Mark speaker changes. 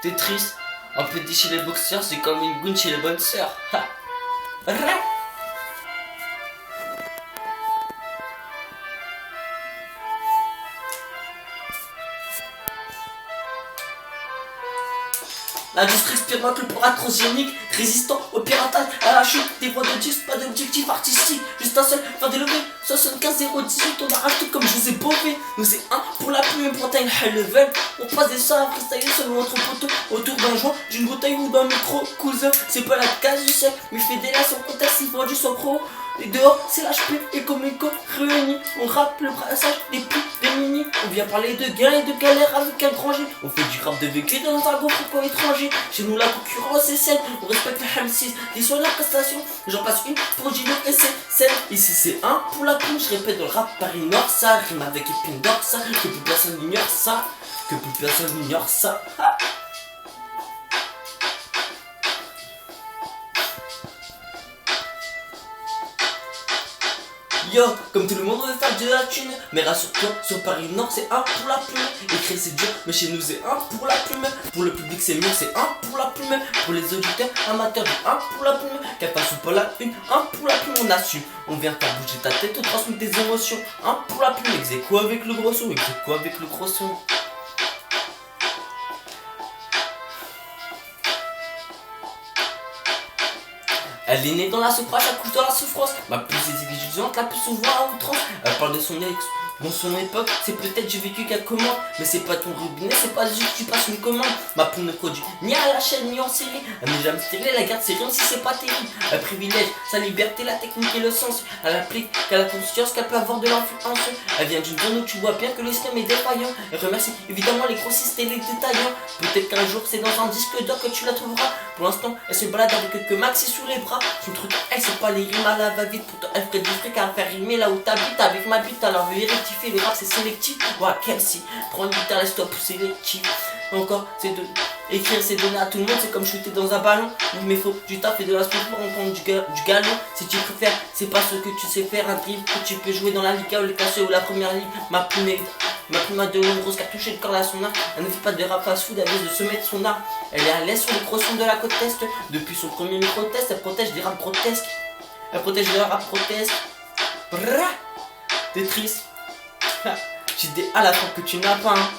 Speaker 1: T'es triste. Un petit chez les boxeurs, c'est comme une goune chez les bonnes sœurs. Ha. Ra. L'industrie expérimente le pora transgénique, résistant au piratage, à la chute des voies de disques, pas d'objectif artistique, juste un seul, faire des levées, 75-0-18, on arrache tout comme José Bové. Nous c'est un pour la plume, Bretagne high level, on passe des sorts à freestyler selon notre poteau, autour d'un joint, d'une bouteille ou d'un micro, cousin, c'est pas la case du siècle, mais je fais des lacs sans contexte, il faut du pro. Et dehors, c'est l'HP et Comico réunis. On rappe le brassage des plus des mini. On vient parler de gains et de galères avec un grand G. On fait du rap de vécu dans un gros franco étranger. Chez nous, la concurrence est saine. On respecte la M6, les soins de la prestation. J'en passe une pour Gino et c'est celle. Ici, c'est un pour la plume. Je répète, dans le rap Paris Nord, ça rime avec épine d'or, ça. Que plus personne n'ignore ça. Que plus personne n'ignore ça. Ha. Yo, comme tout le monde on veut faire de la thune. Mais rassure-toi, sur Paris Nord c'est un pour la plume. Écrire c'est dur, mais chez nous c'est un pour la plume. Pour le public c'est mieux, c'est un pour la plume. Pour les auditeurs amateurs, un pour la plume. Qu'elle passe ou pas la une, un pour la plume, on assume. On vient faire bouger ta tête, on transmet des émotions. Un pour la plume, exéco avec le gros son, exéco avec le gros son. Elle est née dans la souffrance, elle couche dans la souffrance. Ma plus étudiante, la plus souvent à outrance. Elle parle de son ex. Dans son époque, c'est peut-être j'ai vécu quelques mois. Mais c'est pas ton robinet, c'est pas juste tu passes une commande. Ma plume ne produit ni à la chaîne ni en série. Elle n'est jamais stérile, elle garde ses rien si c'est pas terrible. Elle privilège sa liberté, la technique et le sens. Elle applique qu'à la conscience qu'elle peut avoir de l'influence. Elle vient d'une zone où tu vois bien que le système est défaillant. Elle remercie évidemment les grossistes et les détaillants. Peut-être qu'un jour c'est dans un disque d'or que tu la trouveras. Pour l'instant, elle se balade avec quelques maxi sous les bras. Son truc, elle c'est pas les rimes à la va-vite. Pourtant, elle ferait du fric à faire rimer là où t'habites. Avec ma bite, alors veut rectifier. Le rap c'est sélectif. Ouais, Kelsey, prends une guitare, laisse-toi pousser les petits. Encore, c'est de écrire, c'est donner à tout le monde. C'est comme shooter dans un ballon. Mais faut du taf et de la sport pour entendre du galon. Si tu préfères, c'est pas ce que tu sais faire. Un dribble que tu peux jouer dans la Liga ou le cassé ou la première ligue. Ma plume a de une grosse cartouche et le corps à son art. Elle ne fait pas de rap fast food, elle vient de se mettre son art. Elle est à l'aise sur les croissants de la côte est. Depuis son premier micro-test, elle protège des raps grotesques. Elle protège des raps grotesques. Brrrr. T'es triste. J'ai des à la frappe que tu n'as pas. Hein.